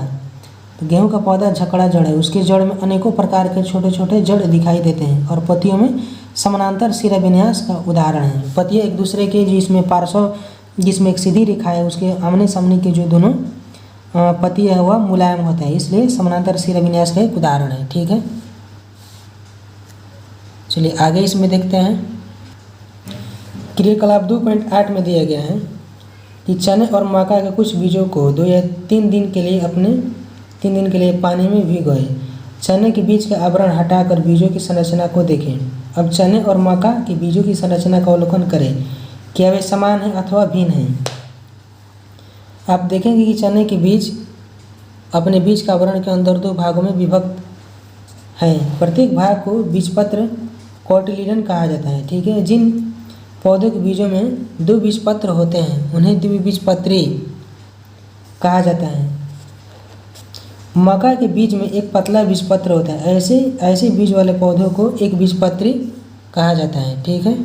तो गेहूं का पौधा झकड़ा जड़ है, उसके जड़ में अनेकों प्रकार के छोटे छोटे जड़ दिखाई देते हैं और पत्तियों में समानांतर शिलान्यास का उदाहरण है। पत्तियाँ एक दूसरे के जिसमें पार्श्व, जिसमें एक सीधी रेखा है, उसके आमने सामने के जो दोनों पत्ती है वह मुलायम होता है, इसलिए समानांतर शिलान्यास का एक उदाहरण है। ठीक है, चलिए आगे इसमें देखते हैं। क्रियाकलाप 2.8 में दिया गया है कि चने और मक्का के कुछ बीजों को 2 या 3 दिन के लिए पानी में भिगोएं। चने के बीज का आवरण हटाकर बीजों की संरचना को देखें। अब चने और मक्का के बीजों की संरचना का अवलोकन करें, क्या वे समान हैं अथवा भिन्न हैं। आप देखेंगे कि चने के बीज अपने बीज का आवरण के अंदर 2 भागों में विभक्त हैं। प्रत्येक भाग को बीजपत्र कोटिलीडन कहा जाता है। ठीक है, जिन पौधों के बीजों में 2 बीजपत्र होते हैं उन्हें द्विबीजपत्री कहा जाता है। मक्का के बीज में एक पतला बीजपत्र होता है, ऐसे बीज वाले पौधों को एक बीजपत्री कहा जाता है। ठीक है,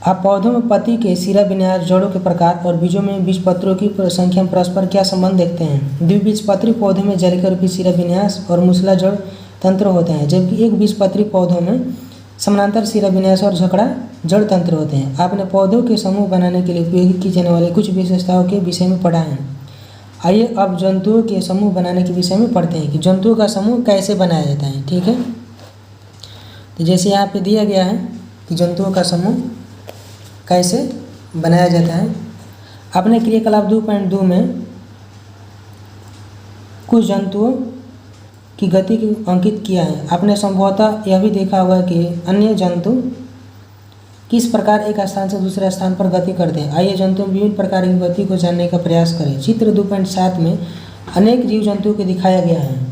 आप पौधों में पत्ती के शिलान्यास, जड़ों के प्रकार और बीजों में बीजपत्रों की संख्या में परस्पर क्या संबंध देखते हैं। द्विबीजपत्री पौधे में जालिका रूपी शिलान्यास और मूसला जड़ तंत्र होते हैं, जबकि एक बीजपत्री पौधों में समानांतर शिलान्यास और झकड़ा जड़ तंत्र होते हैं। आपने पौधों के समूह बनाने के लिए उपयोग की जाने वाली कुछ विशेषताओं के विषय में पढ़ा है। आइए अब जंतुओं के समूह बनाने के विषय में पढ़ते हैं कि जंतुओं का समूह कैसे बनाया जाता है। ठीक है, तो जैसे यहाँ पे दिया गया है कि जंतुओं का समूह कैसे बनाया जाता है। आपने क्रियाकलाप 2.2 में कुछ जंतुओं की गति को अंकित किया है। आपने संभवतः यह भी देखा होगा कि अन्य जंतु किस प्रकार एक स्थान से दूसरे स्थान पर गति करते हैं। आइए जंतुओं में विभिन्न प्रकार की गति को जानने का प्रयास करें। चित्र 2.7 में अनेक जीव जंतुओं को दिखाया गया है।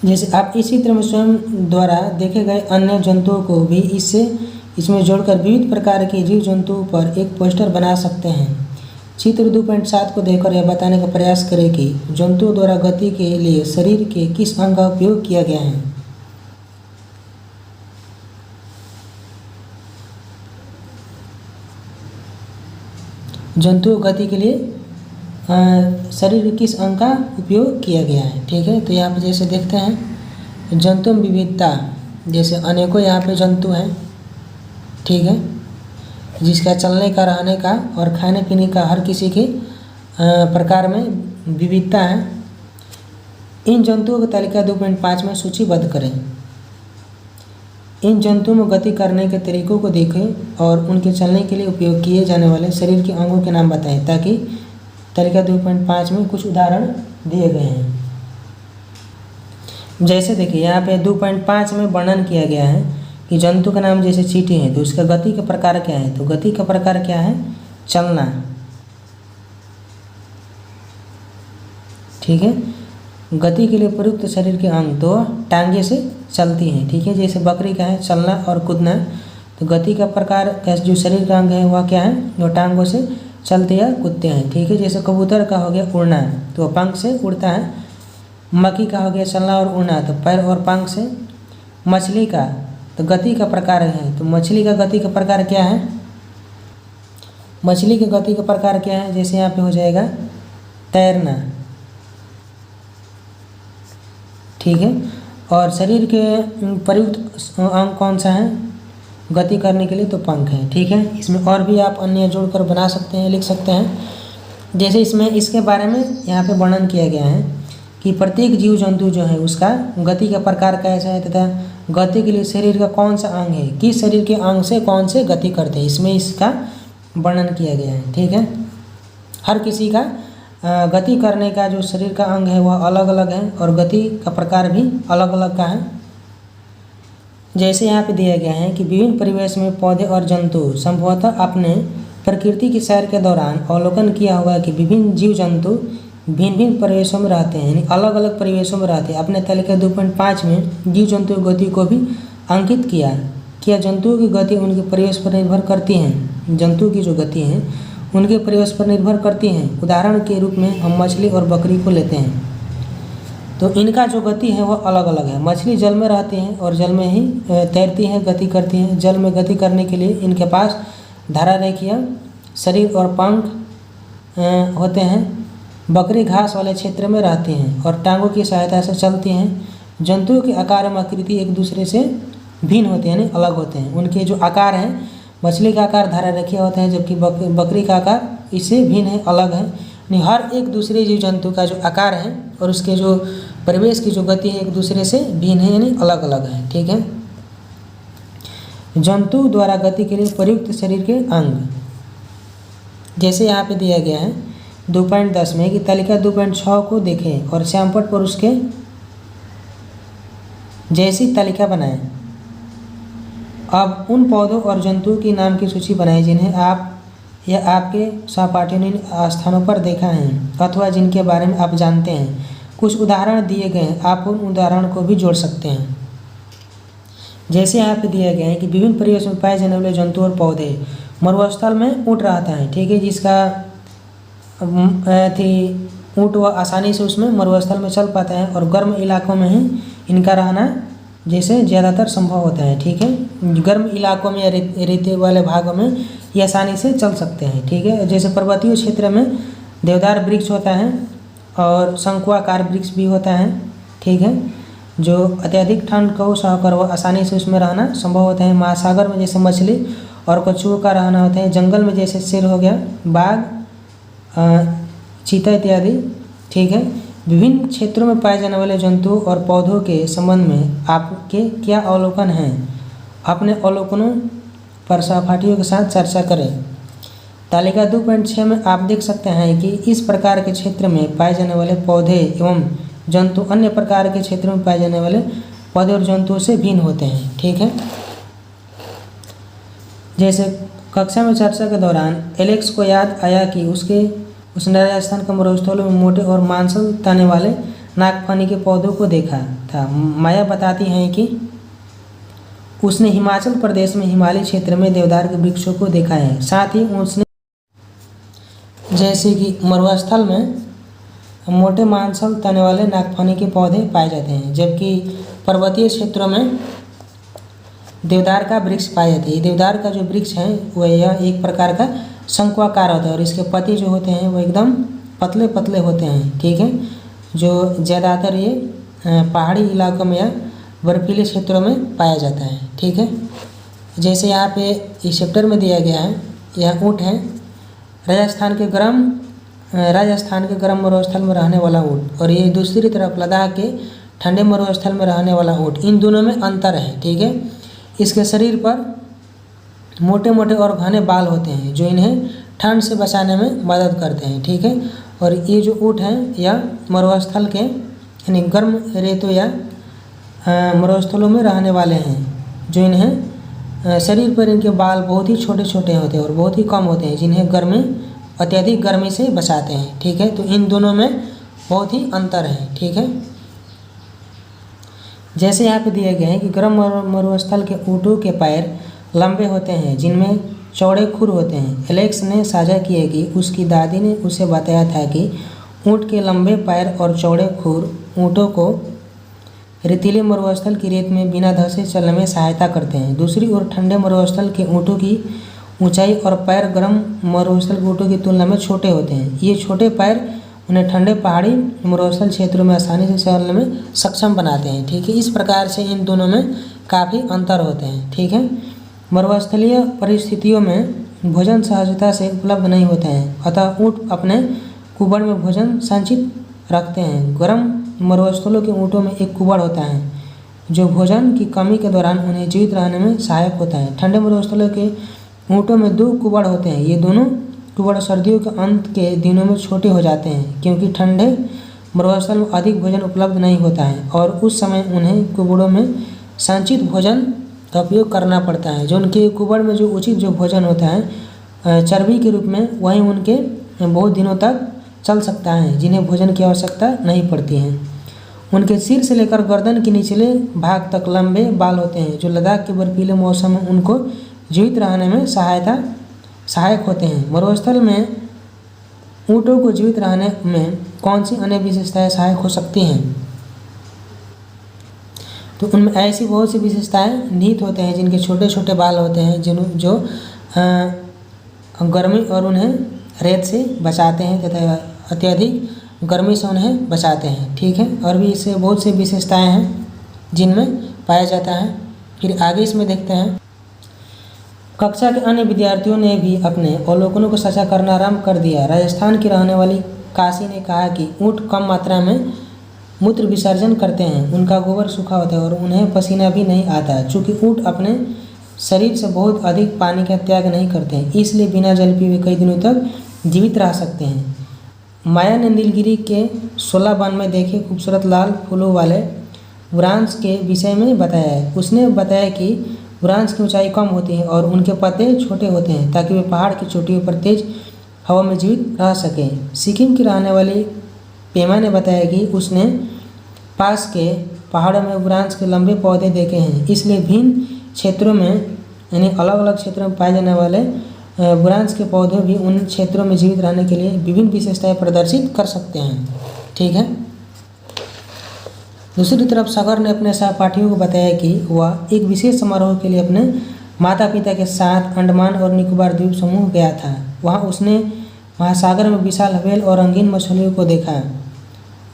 जैसे आप इस चित्र में स्वयं द्वारा देखे गए अन्य जंतुओं को भी इसमें जोड़कर विविध प्रकार के जीव जंतुओं पर एक पोस्टर बना सकते हैं। चित्र 2.7 को देखकर यह बताने का प्रयास करें कि जंतुओं द्वारा गति के लिए शरीर के किस अंग का उपयोग किया गया है। जंतुओं गति के लिए शरीर के किस अंग का उपयोग किया गया है। ठीक है, तो यहाँ पे जैसे देखते हैं जंतु में विविधता, जैसे अनेकों यहाँ पे जंतु हैं। ठीक है, जिसका चलने का, रहने का और खाने पीने का हर किसी के प्रकार में विविधता है। इन जंतुओं की तालिका 2.5 में सूचीबद्ध करें। इन जंतुओं में गति करने के तरीकों को देखें और उनके चलने के लिए उपयोग किए जाने वाले शरीर के अंगों के नाम बताएं, ताकि तालिका 2.5 में कुछ उदाहरण दिए गए हैं। जैसे देखिए यहाँ पे 2.5 में वर्णन किया गया है कि जंतु का नाम जैसे चींटी है, तो उसका गति का प्रकार क्या है। तो गति का प्रकार क्या है, चलना। ठीक है, गति के लिए प्रयुक्त शरीर के अंग तो टांगे से चलती हैं। ठीक है, जैसे बकरी का है चलना और कूदना, तो गति का प्रकार कैसे जो शरीर का अंग है वह क्या है, जो टांगों से चलते या कूदते हैं। ठीक है, जैसे कबूतर का हो गया उड़ना, तो पंख से उड़ता है। मक्खी का हो गया चलना और उड़ना, तो पैर और पंख से। मछली का तो गति का प्रकार है, तो मछली का गति का प्रकार क्या है, मछली के गति का प्रकार क्या है, जैसे यहाँ पे हो जाएगा तैरना। ठीक है, और शरीर के प्रयुक्त अंग कौन सा है गति करने के लिए, तो पंख है। ठीक है, इसमें और भी आप अन्य जोड़कर बना सकते हैं, लिख सकते हैं। जैसे इसमें इसके बारे में यहाँ पे वर्णन किया गया है कि प्रत्येक जीव जंतु जो है उसका गति का प्रकार कैसा है तथा गति के लिए शरीर का कौन सा अंग है, किस शरीर के अंग से कौन से गति करते हैं, इसमें इसका वर्णन किया गया है। ठीक है, हर किसी का गति करने का जो शरीर का अंग है वह अलग अलग है और गति का प्रकार भी अलग अलग का है। जैसे यहाँ पे दिया गया है कि विभिन्न परिवेश में पौधे और जंतु संभवतः अपने प्रकृति की सैर के दौरान अवलोकन किया होगा कि विभिन्न जीव जंतु भिन्न भिन्न परिवेशों में रहते हैं, यानी अलग अलग परिवेशों में रहते हैं। अपने तालिका 2.5 में जीव जंतु की गति को भी अंकित किया। जंतुओं की गति उनके परिवेश पर निर्भर करती हैं। जंतु की जो गति है उनके परिवेश पर निर्भर करती हैं। उदाहरण के रूप में हम मछली और बकरी को लेते हैं, तो इनका जो गति है वह अलग अलग है। मछली जल में रहती हैं और जल में ही तैरती हैं, गति करती हैं। जल में गति करने के लिए इनके पास धारारेखीय शरीर और पंख होते हैं। बकरी घास वाले क्षेत्र में रहती हैं और टांगों की सहायता से चलती हैं। जंतुओं के आकार एवं आकृति एक दूसरे से भिन्न होते हैं, यानी अलग होते हैं। उनके जो आकार हैं, मछली का आकार धारारेखीय होता है, जबकि बकरी का आकार इससे भिन्न है, अलग है। यानी हर एक दूसरे जीव जंतु का जो आकार है और उसके जो परिवेश की जो गति है एक दूसरे से भिन्न है, यानी अलग अलग है। ठीक है, जंतु द्वारा गति के लिए प्रयुक्त शरीर के अंग, जैसे यहाँ पे दिया गया है 2.10 में कि तालिका 2.6 को देखें और श्यामपट पर उसके जैसी तालिका बनाएं। अब उन पौधों और जंतुओं की नाम की सूची बनाएं जिन्हें आप या आपके सहपाठियों ने स्थानों पर देखा है अथवा जिनके बारे में आप जानते हैं। कुछ उदाहरण दिए गए हैं, आप उन उदाहरण को भी जोड़ सकते हैं। जैसे यहाँ पे दिया गया है कि विभिन्न परिवेशों में पाए जाने वाले जंतु और पौधे। मरुस्थल में ऊँट रहता है। ठीक है, जिसका ऊँट वह आसानी से उसमें मरुस्थल में चल पाता है और गर्म इलाकों में ही इनका रहना जैसे ज़्यादातर संभव होता है। ठीक है, गर्म इलाकों में या रेते वाले भागों में ये आसानी से चल सकते हैं। ठीक है, जैसे पर्वतीय क्षेत्र में देवदार वृक्ष होता है और शंकुआकार वृक्ष भी होता है। ठीक है, जो अत्यधिक ठंड को सहकर वह आसानी से उसमें रहना संभव होता है। महासागर में जैसे मछली और कछुओं का रहना होता है। जंगल में जैसे शेर हो गया, बाघ, चीता इत्यादि। ठीक है, विभिन्न क्षेत्रों में पाए जाने वाले जंतुओं और पौधों के संबंध में आपके क्या अवलोकन हैं, अपने अवलोकनों पर सहपाठियों के साथ चर्चा करें। तालिका 2.6 में आप देख सकते हैं कि इस प्रकार के क्षेत्र में पाए जाने वाले पौधे एवं जंतु अन्य प्रकार के क्षेत्रों में पाए जाने वाले पौधे और जंतुओं से भिन्न होते हैं। ठीक है, जैसे कक्षा में चर्चा के दौरान एलेक्स को याद आया कि उसने राजस्थान के मरुस्थलों में मोटे और मांसल तने वाले नागफनी के पौधों को देखा था। माया बताती हैं कि उसने हिमाचल प्रदेश में हिमालय क्षेत्र में देवदार के वृक्षों को देखा है। साथ ही उसने जैसे कि मरुस्थल में मोटे मांसल तने वाले नागफनी के पौधे पाए जाते हैं, जबकि पर्वतीय क्षेत्रों में देवदार का वृक्ष पाया जाता है। ये देवदार का जो वृक्ष है वह यह एक प्रकार का शंक्वाकार होता है और इसके पत्ते जो होते हैं वो एकदम पतले पतले होते हैं, ठीक है, जो ज़्यादातर ये पहाड़ी इलाकों में या बर्फीले क्षेत्रों में पाया जाता है, ठीक है। जैसे यहाँ पे इस चैप्टर में दिया गया है, यह ऊँट है, राजस्थान के गर्म मरुस्थल में रहने वाला ऊँट, और ये दूसरी तरफ लद्दाख के ठंडे मरुस्थल में रहने वाला ऊँट। इन दोनों में अंतर है, ठीक है। इसके शरीर पर मोटे मोटे और घने बाल होते हैं जो इन्हें ठंड से बचाने में मदद करते हैं, ठीक है। और ये जो ऊँट हैं यह मरुस्थल के यानी गर्म रेतों या मरुस्थलों में रहने वाले हैं, जो इन्हें शरीर पर इनके बाल बहुत ही छोटे छोटे होते हैं और बहुत ही कम होते हैं, जिन्हें अत्यधिक गर्मी से बचाते हैं, ठीक है। तो इन दोनों में बहुत ही अंतर है, ठीक है। जैसे यहाँ पे दिया गया है कि गर्म मरुस्थल के ऊँटों के पैर लंबे होते हैं जिनमें चौड़े खुर होते हैं। एलेक्स ने साझा किया कि उसकी दादी ने उसे बताया था कि ऊँट के लंबे पैर और चौड़े खुर ऊँटों को रेतीले मरुस्थल की रेत में बिना धंसे चलने में सहायता करते हैं। दूसरी ओर ठंडे मरुस्थल के ऊँटों की ऊंचाई और पैर गर्म मरुस्थल के ऊँटों की तुलना में छोटे होते हैं। ये छोटे पैर उन्हें ठंडे पहाड़ी मरुस्थल क्षेत्रों में आसानी से चलने में सक्षम बनाते हैं, ठीक है। इस प्रकार से इन दोनों में काफ़ी अंतर होते हैं, ठीक है। मरुस्थलीय परिस्थितियों में भोजन सहजता से उपलब्ध नहीं होते हैं, अतः ऊँट अपने कुबड़ में भोजन संचित रखते हैं। गर्म मरुस्थलों के ऊँटों में एक कुबड़ होता है जो भोजन की कमी के दौरान उन्हें जीवित रहने में सहायक होता है। ठंडे मरुस्थलों के ऊँटों में 2 कुबड़ होते हैं। ये दोनों कुबड़ सर्दियों के अंत के दिनों में छोटे हो जाते हैं क्योंकि ठंडे मरुस्थल में अधिक भोजन उपलब्ध नहीं होता है और उस समय उन्हें कुबड़ों में संचित भोजन का उपयोग करना पड़ता है। जो उनके कुबड़ में जो उचित जो भोजन होता है चर्बी के रूप में, वहीं उनके बहुत दिनों तक चल सकता है, जिन्हें भोजन की आवश्यकता नहीं पड़ती है। उनके सिर से लेकर गर्दन के निचले भाग तक लंबे बाल होते हैं जो लद्दाख के बर्फीले मौसम में उनको जीवित रहने में सहायक होते हैं। मरुस्थल में ऊँटों को जीवित रहने में कौन सी अन्य विशेषताएं सहायक हो सकती हैं? तो उनमें ऐसी बहुत सी विशेषताएं निहित होते हैं जिनके छोटे छोटे बाल होते हैं जो गर्मी और उन्हें रेत से बचाते हैं तथा अत्यधिक गर्मी से उन्हें बचाते हैं, ठीक है। और भी इससे बहुत सी विशेषताएं हैं जिनमें पाया जाता है। फिर आगे इसमें देखते हैं। कक्षा के अन्य विद्यार्थियों ने भी अपने अवलोकनों को साझा करना आरंभ कर दिया। राजस्थान की रहने वाली काशी ने कहा कि ऊँट कम मात्रा में मूत्र विसर्जन करते हैं, उनका गोबर सूखा होता है और उन्हें पसीना भी नहीं आता। चूँकि ऊँट अपने शरीर से बहुत अधिक पानी का त्याग नहीं करते हैं, इसलिए बिना जल पिए वे कई दिनों तक जीवित रह सकते हैं। माया ने नीलगिरी के 16 वन में देखे खूबसूरत लाल फूलों वाले वृक्ष के विषय में बताया है। उसने बताया कि वृक्ष की ऊंचाई कम होती है और उनके पत्ते छोटे होते हैं ताकि वे पहाड़ की चोटियों पर तेज हवा में जीवित रह सकें। सिक्किम की रहने वाली पेमा ने बताया कि उसने पास के पहाड़ों में वृक्ष के लंबे पौधे देखे हैं, इसलिए भिन्न क्षेत्रों में यानी अलग अलग क्षेत्रों में पाए जाने वाले वृक्ष के पौधे भी उन क्षेत्रों में जीवित रहने के लिए विभिन्न विशेषताएं प्रदर्शित कर सकते हैं, ठीक है। दूसरी तरफ सागर ने अपने सहपाठियों को बताया कि वह एक विशेष समारोह के लिए अपने माता पिता के साथ अंडमान और निकोबार द्वीप समूह गया था। वहाँ उसने महासागर में विशाल व्हेल और रंगीन मछलियों को देखा।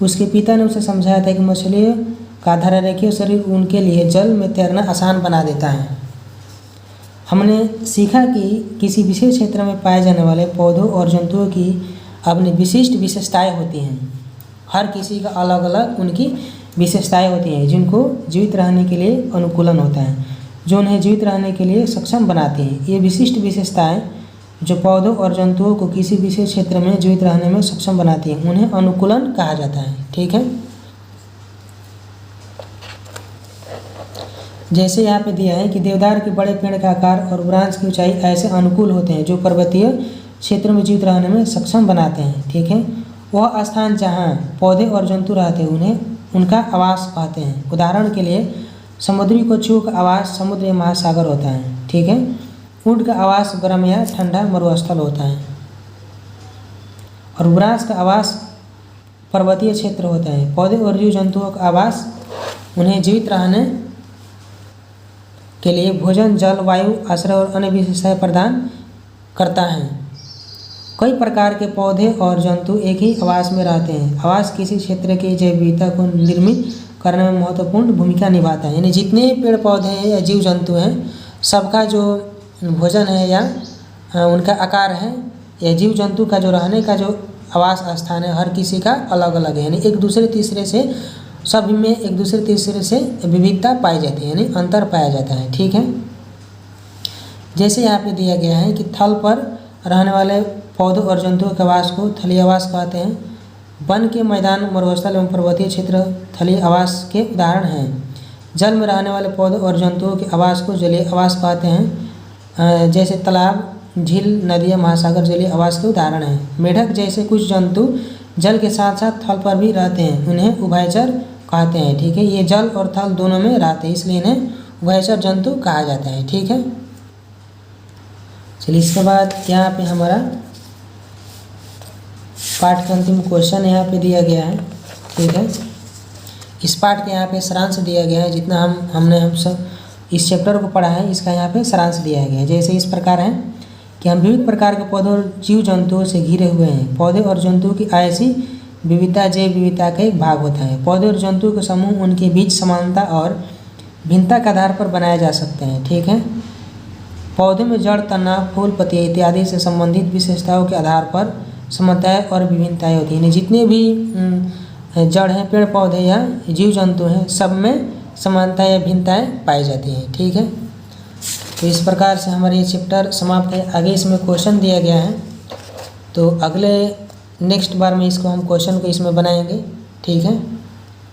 उसके पिता ने उसे समझाया था कि मछलियों का धारारेखीय शरीर उनके लिए जल में तैरना आसान बना देता है। हमने सीखा कि किसी विशेष क्षेत्र में पाए जाने वाले पौधों और जंतुओं की अपनी विशिष्ट विशेषताएं होती हैं। हर किसी का अलग अलग उनकी विशेषताएं होती हैं जिनको जीवित रहने के लिए अनुकूलन होता है, जो उन्हें जीवित रहने के लिए सक्षम बनाती हैं। ये विशिष्ट विशेषताएं जो पौधों और जंतुओं को किसी विशेष क्षेत्र में जीवित रहने में सक्षम बनाती हैं, उन्हें अनुकूलन कहा जाता है, ठीक है। जैसे यहाँ पे दिया है कि देवदार के बड़े पेड़ का आकार और वृक्ष की ऊंचाई ऐसे अनुकूल होते हैं जो पर्वतीय क्षेत्रों में जीवित रहने में सक्षम बनाते हैं, ठीक है। वह स्थान जहाँ पौधे और जंतु रहते हैं उन्हें उनका आवास कहते हैं। उदाहरण के लिए समुद्री कछुओं का आवास समुद्र या महासागर होता है, ठीक है। ऊँट का आवास गर्म या ठंडा मरुस्थल होता है। और वृक्ष का आवास पर्वतीय क्षेत्र होता है। पौधे और जीव जंतुओं का आवास उन्हें जीवित रहने के लिए भोजन, जल, वायु, आश्रय और अन्य विशेषताएं प्रदान करता है। कई प्रकार के पौधे और जंतु एक ही आवास में रहते हैं। आवास किसी क्षेत्र की जैव विविधता को निर्मित करने में महत्वपूर्ण भूमिका निभाता है। यानी जितने पेड़ पौधे हैं या जीव जंतु हैं, सबका जो भोजन है या उनका आकार है या जीव जंतु का जो रहने का जो आवास स्थान है, हर किसी का अलग अलग है। यानी एक दूसरे तीसरे से सब में एक दूसरे तीसरे से विविधता पाई जाती है, यानी अंतर पाया जाता है। ठीक है, जैसे यहाँ पे दिया गया है कि थल पर रहने वाले पौधों और जंतुओं के आवास को थलीय आवास कहते हैं। वन के मैदान, मरुस्थल एवं पर्वतीय क्षेत्र थलीय आवास के उदाहरण हैं। जल में रहने वाले पौधों और जंतुओं के आवास को जलीय आवास कहते हैं। जैसे तालाब, झील, नदियाँ, महासागर जलीय आवास के उदाहरण हैं। मेढक जैसे कुछ जंतु जल के साथ साथ थल पर भी रहते हैं, उन्हें उभयचर कहते हैं। ठीक है, ये जल और थल दोनों में रहते हैं, इसलिए इन्हें उभयचर जंतु कहा जाता है। ठीक है, चलिए इसके बाद यहाँ पे हमारा पाठ का अंतिम क्वेश्चन यहाँ पे दिया गया है। ठीक है, इस पाठ के यहाँ पे सारांश दिया गया है। जितना हम सब इस चैप्टर को पढ़ा है, इसका यहाँ पे सारांश दिया गया है। जैसे इस प्रकार है कि हम विविध प्रकार के पौधों और जीव जंतुओं से घिरे हुए हैं। पौधे और जंतुओं की ऐसी विविधता जैव विविधता का एक भाग होता है। पौधे और जंतुओं के समूह उनके बीच समानता और भिन्नता के आधार पर बनाए जा सकते हैं। ठीक है, पौधे में जड़, तना, फूल, पत्तियाँ इत्यादि से संबंधित विशेषताओं के आधार पर समानताएं और विभिन्नताएं होती हैं। जितने भी जड़ हैं, पेड़ पौधे या जीव जंतु हैं, सब में समानताएं या भिन्नताएं पाई जाती हैं। ठीक है, तो इस प्रकार से हमारा ये चैप्टर समाप्त है। आगे इसमें क्वेश्चन दिया गया है, तो अगले नेक्स्ट बार में इसको हम क्वेश्चन को इसमें बनाएंगे। ठीक है।